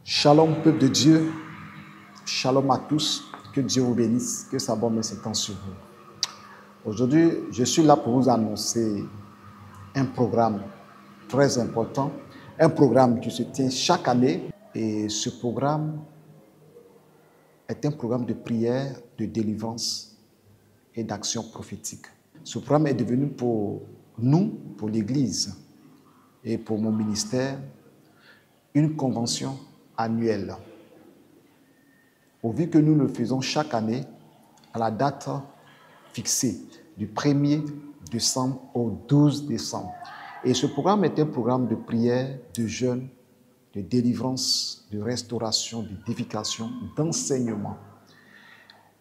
Shalom, peuple de Dieu. Shalom à tous. Que Dieu vous bénisse. Que sa bonne main s'étende sur vous. Aujourd'hui, je suis là pour vous annoncer un programme très important. Un programme qui se tient chaque année. Et ce programme est un programme de prière, de délivrance et d'action prophétique. Ce programme est devenu pour nous, pour l'Église et pour mon ministère, une convention annuelle. Au vu que nous le faisons chaque année à la date fixée du 1er décembre au 12 décembre. Et ce programme est un programme de prière, de jeûne, de délivrance, de restauration, d'édification, d'enseignement.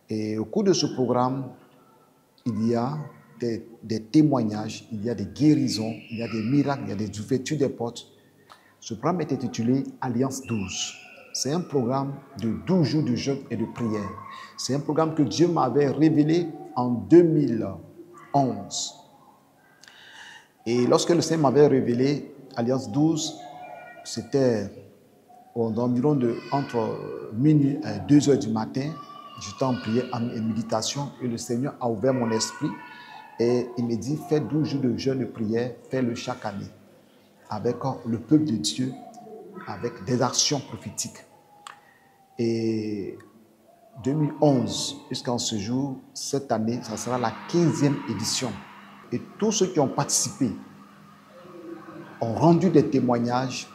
Et au cours de ce programme, il y a des témoignages, il y a des guérisons, il y a des miracles, il y a des ouvertures des portes. Ce programme est intitulé Alliance 12. C'est un programme de 12 jours de jeûne et de prière. C'est un programme que Dieu m'avait révélé en 2011. Et lorsque le Seigneur m'avait révélé Alliance 12, c'était environ entre minuit et 2 heures du matin. J'étais en prière et méditation et le Seigneur a ouvert mon esprit et il me dit, fais 12 jours de jeûne et de prière, fais-le chaque année avec le peuple de Dieu, avec des actions prophétiques. Et 2011 jusqu'à ce jour, cette année, ça sera la 15e édition. Et tous ceux qui ont participé ont rendu des témoignages.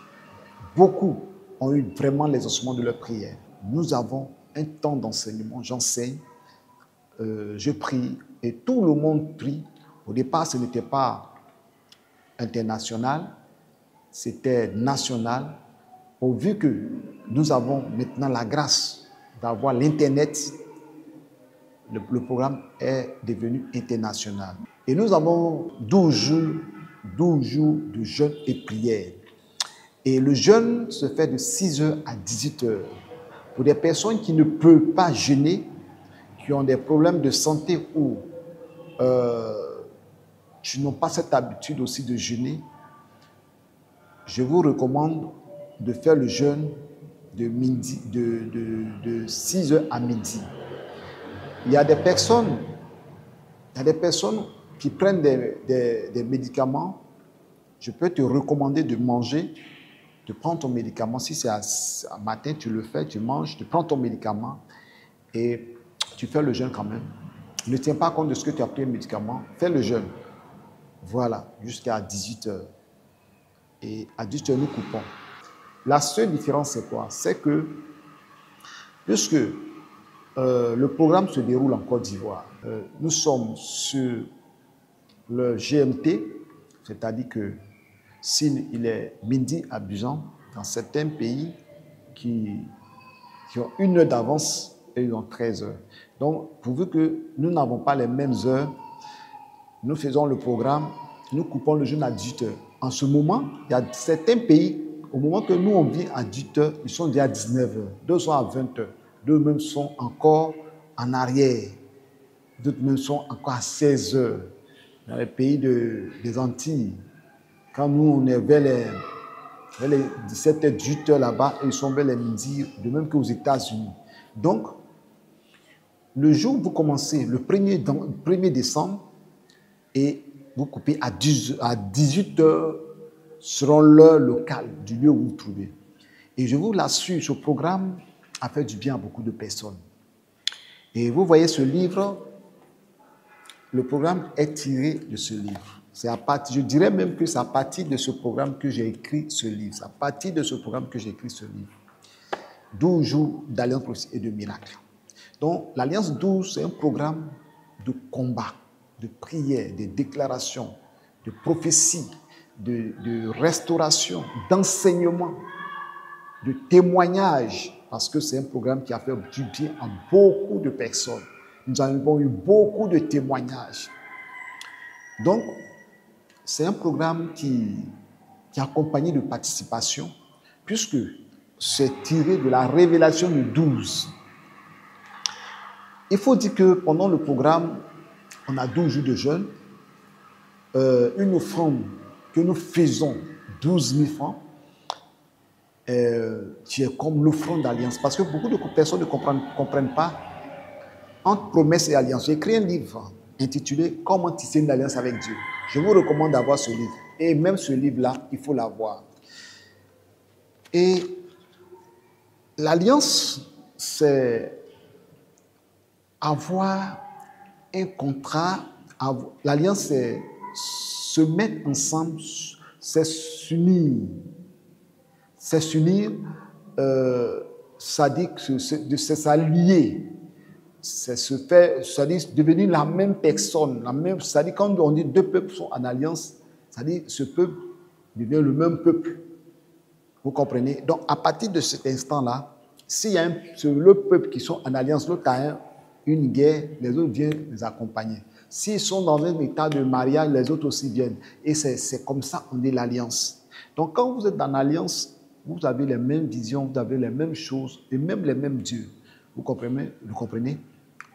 Beaucoup ont eu vraiment l'exaucement de leur prière. Nous avons un temps d'enseignement, j'enseigne, je prie et tout le monde prie. Au départ, ce n'était pas international, c'était national. Au vu que nous avons maintenant la grâce d'avoir l'Internet, le programme est devenu international. Et nous avons 12 jours de jeûne et prière. Et le jeûne se fait de 6h à 18h. Pour des personnes qui ne peuvent pas jeûner, qui ont des problèmes de santé ou qui n'ont pas cette habitude aussi de jeûner, je vous recommande de faire le jeûne de 6h à midi. Il y a des personnes qui prennent des médicaments. Je peux te recommander de manger, de prendre ton médicament. Si c'est à matin, tu le fais, tu manges, tu prends ton médicament et tu fais le jeûne quand même. Ne tiens pas compte de ce que tu as pris le médicament, fais le jeûne. Voilà, jusqu'à 18h. Et à 18h, nous coupons. La seule différence, c'est quoi? C'est que, puisque le programme se déroule en Côte d'Ivoire, nous sommes sur le GMT, c'est-à-dire que s'il est midi à Abidjan, dans certains pays qui ont 1 heure d'avance, et ils ont 13 heures. Donc, pourvu que nous n'avons pas les mêmes heures, nous faisons le programme, nous coupons le jeûne à 18 heures. En ce moment, il y a certains pays, au moment que nous on vit à 18 heures, ils sont déjà à 19 heures. D'autres sont à 20 heures. D'autres même sont encore en arrière. D'autres même sont encore à 16 heures. Dans les pays des Antilles, quand nous on est vers les 17 heures, 18 heures là-bas, ils sont vers les midi, de même qu'aux États-Unis. Donc, le jour où vous commencez, le 1er décembre, et vous coupez à 18 heures selon l'heure locale du lieu où vous vous trouvez. Et je vous l'assure, ce programme a fait du bien à beaucoup de personnes. Et vous voyez ce livre, le programme est tiré de ce livre. Je dirais même que c'est à partir de ce programme que j'ai écrit ce livre. C'est à partir de ce programme que j'ai écrit ce livre. 12 jours d'alliance et de miracles. Donc, l'Alliance 12, c'est un programme de combat, de prière, de déclaration, de prophétie, de restauration, d'enseignement, de témoignage, parce que c'est un programme qui a fait du bien à beaucoup de personnes. Nous avons eu beaucoup de témoignages. Donc, c'est un programme qui est accompagné de participation, puisque c'est tiré de la révélation de 12. Il faut dire que pendant le programme, on a 12 jours de jeûne, une offrande que nous faisons, 12 000 francs. tu es comme l'offrande d'alliance. Parce que beaucoup de personnes ne comprennent pas entre promesse et alliance. J'ai écrit un livre intitulé « Comment tisser une alliance avec Dieu ». Je vous recommande d'avoir ce livre. Et même ce livre-là, il faut l'avoir. Et l'alliance, c'est avoir un contrat. L'alliance, c'est se mettre ensemble, c'est s'unir. C'est s'unir, ça dit que c'est s'allier. C'est se faire, ça dit devenir la même personne. Ça dit quand on dit deux peuples sont en alliance, ça dit ce peuple devient le même peuple. Vous comprenez? Donc à partir de cet instant-là, s'il y a le peuple qui sont en alliance, l'autre a une guerre, les autres viennent les accompagner. S'ils sont dans un état de mariage, les autres aussi viennent. Et c'est comme ça qu'on dit l'alliance. Donc quand vous êtes dans l'alliance, vous avez les mêmes visions, vous avez les mêmes choses et même les mêmes dieux. Vous comprenez?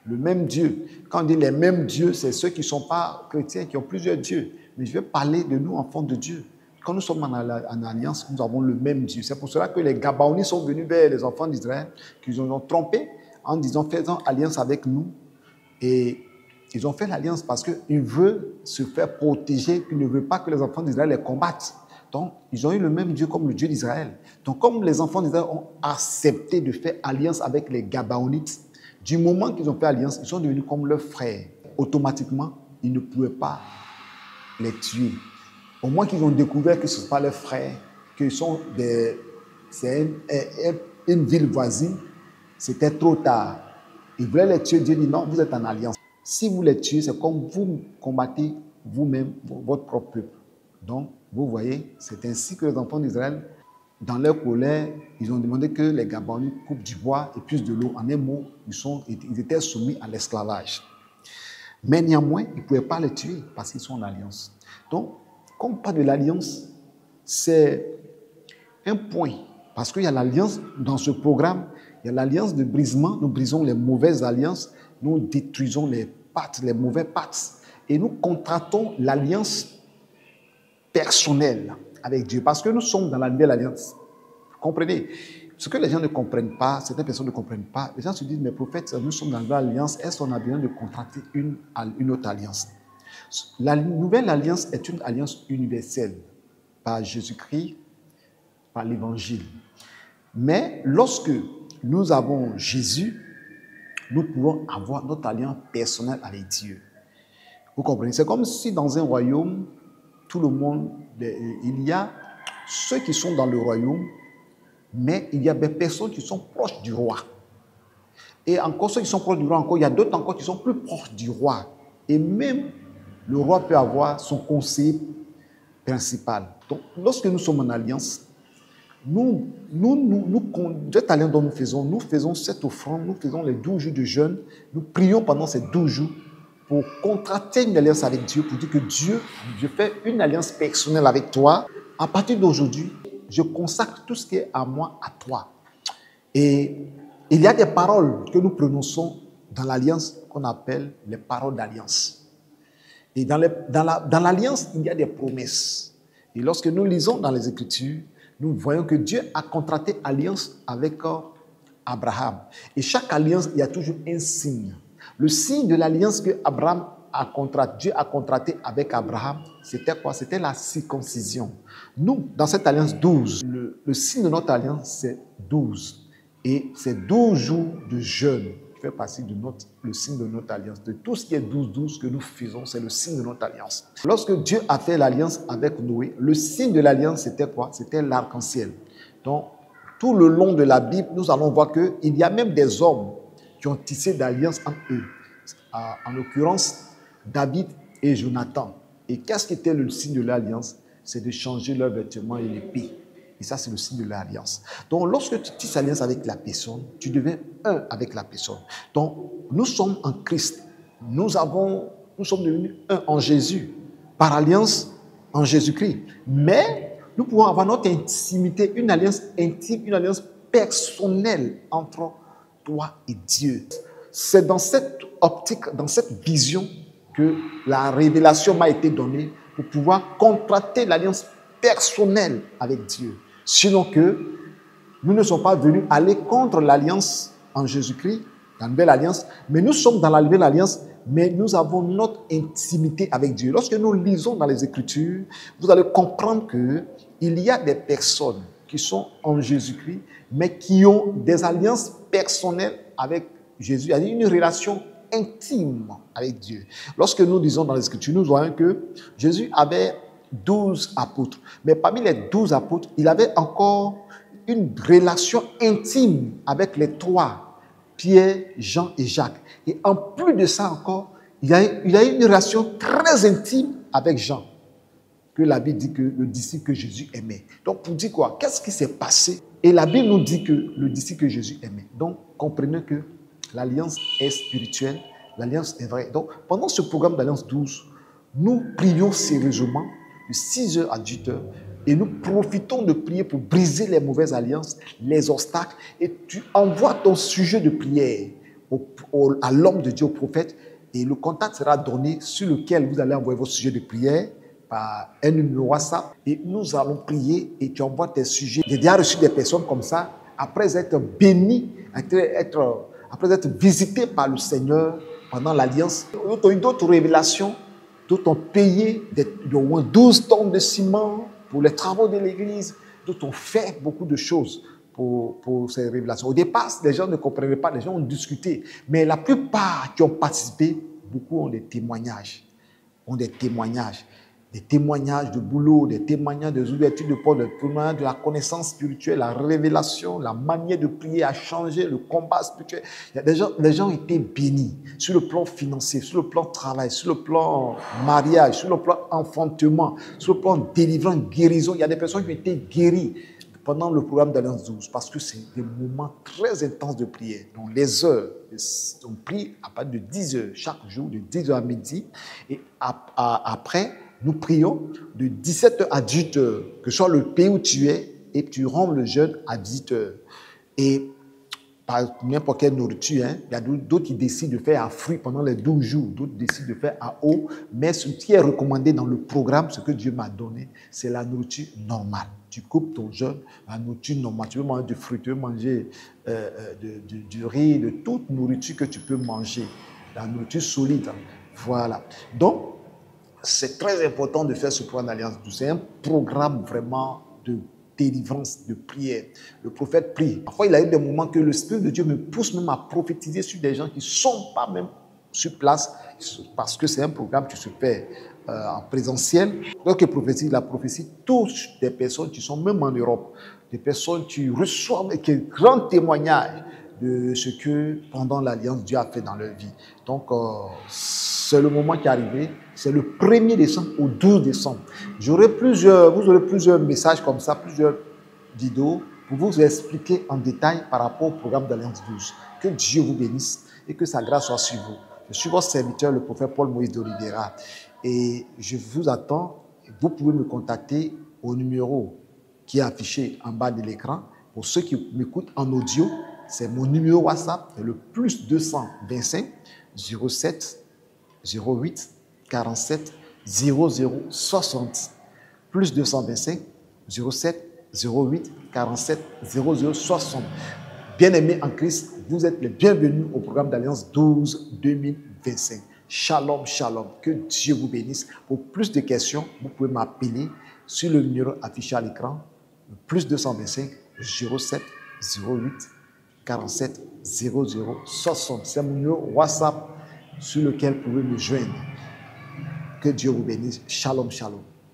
Le même Dieu. Quand on dit les mêmes dieux, c'est ceux qui ne sont pas chrétiens, qui ont plusieurs dieux. Mais je vais parler de nous, enfants de Dieu. Quand nous sommes en alliance, nous avons le même Dieu. C'est pour cela que les Gabaonites sont venus vers les enfants d'Israël, qu'ils ont trompés en disant faisons alliance avec nous. Et ils ont fait l'alliance parce qu'ils veulent se faire protéger, qu'ils ne veulent pas que les enfants d'Israël les combattent. Donc, ils ont eu le même Dieu comme le Dieu d'Israël. Donc, comme les enfants d'Israël ont accepté de faire alliance avec les Gabaonites, du moment qu'ils ont fait alliance, ils sont devenus comme leurs frères. Automatiquement, ils ne pouvaient pas les tuer. Au moins qu'ils ont découvert que ce ne sont pas leurs frères, que c'est une ville voisine, c'était trop tard. Ils voulaient les tuer. Dieu dit non, vous êtes en alliance. Si vous les tuez, c'est comme vous combattez vous-même votre propre peuple. Donc, vous voyez, c'est ainsi que les enfants d'Israël, dans leur colère, ils ont demandé que les Gabaonites coupent du bois et puissent de l'eau. En un mot, ils étaient soumis à l'esclavage. Mais néanmoins, ils ne pouvaient pas les tuer parce qu'ils sont en alliance. Donc, quand on parle de l'alliance, c'est un point. Parce qu'il y a l'alliance dans ce programme, il y a l'alliance de brisement. Nous brisons les mauvaises alliances, nous détruisons les mauvais pactes. Et nous contractons l'alliance personnelle avec Dieu. Parce que nous sommes dans la nouvelle alliance. Vous comprenez? Ce que les gens ne comprennent pas, certaines personnes ne comprennent pas, les gens se disent, mais prophète, nous sommes dans la nouvelle alliance, est-ce qu'on a besoin de contracter une autre alliance? La nouvelle alliance est une alliance universelle par Jésus-Christ, par l'évangile. Mais lorsque nous avons Jésus, nous pouvons avoir notre alliance personnelle avec Dieu. Vous comprenez? C'est comme si dans un royaume, tout le monde, il y a ceux qui sont dans le royaume, mais il y a des personnes qui sont proches du roi. Et encore ceux qui sont proches du roi, il y a d'autres encore qui sont plus proches du roi. Et même le roi peut avoir son conseiller principal. Donc, lorsque nous sommes en alliance, cette alliance dont nous faisons cette offrande, nous faisons les 12 jours de jeûne, nous prions pendant ces 12 jours pour contracter une alliance avec Dieu, pour dire que Dieu, je fais une alliance personnelle avec toi. À partir d'aujourd'hui, je consacre tout ce qui est à moi, à toi. Et il y a des paroles que nous prononçons dans l'alliance qu'on appelle les paroles d'alliance. Et dans l'alliance, il y a des promesses. Et lorsque nous lisons dans les Écritures, nous voyons que Dieu a contracté alliance avec Abraham. Et chaque alliance, il y a toujours un signe. Le signe de l'alliance que Dieu a contracté avec Abraham, c'était quoi? C'était la circoncision. Nous, dans cette alliance 12, le signe de notre alliance, c'est 12. Et c'est 12 jours de jeûne qui fait partie de le signe de notre alliance. De tout ce qui est 12-12 que nous faisons, c'est le signe de notre alliance. Lorsque Dieu a fait l'alliance avec Noé, le signe de l'alliance, c'était quoi? C'était l'arc-en-ciel. Donc, tout le long de la Bible, nous allons voir qu'il y a même des hommes qui ont tissé d'alliance entre eux. En l'occurrence, David et Jonathan. Et qu'est-ce qui était le signe de l'alliance? C'est de changer leurs vêtements et l'épée. Et ça, c'est le signe de l'alliance. Donc, lorsque tu tisses alliance avec la personne, tu deviens un avec la personne. Donc, nous sommes en Christ. Nous sommes devenus un en Jésus. Par alliance en Jésus-Christ. Mais, nous pouvons avoir notre intimité, une alliance intime, une alliance personnelle entre toi et Dieu. C'est dans cette optique, dans cette vision que la révélation m'a été donnée pour pouvoir contracter l'alliance personnelle avec Dieu. Sinon que Nous ne sommes pas venus aller contre l'alliance en Jésus-Christ, la nouvelle alliance, mais nous sommes dans la nouvelle alliance, mais nous avons notre intimité avec Dieu. Lorsque nous lisons dans les Écritures, vous allez comprendre qu'il y a des personnes qui sont en Jésus-Christ, mais qui ont des alliances personnelles avec Jésus, c'est-à-dire une relation intime avec Dieu. Lorsque nous lisons dans les Écritures, nous voyons que Jésus avait 12 apôtres, mais parmi les 12 apôtres, il avait encore une relation intime avec les trois, Pierre, Jean et Jacques. Et en plus de ça encore, il y a une relation très intime avec Jean, que la Bible dit que le disciple que Jésus aimait. Donc, pour dire quoi? Qu'est-ce qui s'est passé? Et la Bible nous dit que le disciple que Jésus aimait. Donc, comprenez que l'alliance est spirituelle, l'alliance est vraie. Donc, pendant ce programme d'Alliance 12, nous prions sérieusement de 6h à 18h et nous profitons de prier pour briser les mauvaises alliances, les obstacles, et tu envoies ton sujet de prière à l'homme de Dieu, au prophète, et le contact sera donné sur lequel vous allez envoyer vos sujets de prière par un numéro WhatsApp et nous allons prier et tu envoies tes sujets. J'ai déjà reçu des personnes comme ça, après être bénis, après être visités par le Seigneur pendant l'alliance. D'autres ont eu d'autres révélations, d'autres ont payé au moins 12 tonnes de ciment pour les travaux de l'église, d'autres ont fait beaucoup de choses pour ces révélations. Au départ, les gens ne comprenaient pas, les gens ont discuté, mais la plupart qui ont participé, beaucoup ont des témoignages, des témoignages de boulot, des témoignages des ouvertures de portes, des témoignages de la connaissance spirituelle, la révélation, la manière de prier a changé, le combat spirituel. Les gens ont été bénis sur le plan financier, sur le plan travail, sur le plan mariage, sur le plan enfantement, sur le plan délivrance, guérison. Il y a des personnes qui ont été guéries pendant le programme d'Alliance 12 parce que c'est des moments très intenses de prière. Donc les heures, on prie à partir de 10h chaque jour, de 10h à midi, et après, nous prions de 17h à 18h, que ce soit le pays où tu es, et tu rompes le jeûne à 18h. Et par n'importe quelle nourriture, il y a d'autres qui décident de faire à fruits pendant les 12 jours, d'autres décident de faire à eau, mais ce qui est recommandé dans le programme, ce que Dieu m'a donné, c'est la nourriture normale. Tu coupes ton jeûne, la nourriture normale. Tu peux manger du fruit, tu peux manger du riz, de toute nourriture que tu peux manger, la nourriture solide. Voilà. Donc, c'est très important de faire ce programme d'Alliance 12. C'est un programme vraiment de délivrance, de prière. Le prophète prie. Parfois, il a eu des moments que le Spirit de Dieu me pousse même à prophétiser sur des gens qui ne sont pas même sur place, parce que c'est un programme qui se fait en présentiel. Donc, la prophétie touche des personnes qui sont même en Europe, des personnes qui reçoivent des grands témoignages de ce que pendant l'Alliance Dieu a fait dans leur vie. Donc, c'est le moment qui est arrivé. C'est le 1er décembre au 12 décembre. Vous aurez plusieurs messages comme ça, plusieurs vidéos pour vous expliquer en détail par rapport au programme d'Alliance 12. Que Dieu vous bénisse et que sa grâce soit sur vous. Je suis votre serviteur, le prophète Paul Moïse d'Oliveira. Et je vous attends. Vous pouvez me contacter au numéro qui est affiché en bas de l'écran. Pour ceux qui m'écoutent en audio, c'est mon numéro WhatsApp, c'est le plus 225 07 08 47 00 60. Plus 225 07 08 47 00 60. Bien-aimés en Christ, vous êtes les bienvenus au programme d'Alliance 12 2025. Shalom, shalom. Que Dieu vous bénisse. Pour plus de questions, vous pouvez m'appeler sur le numéro affiché à l'écran, plus 225 07 08 47 00 60. C'est mon numéro WhatsApp sur lequel vous pouvez me joindre. Que Dieu vous bénisse. Shalom, shalom.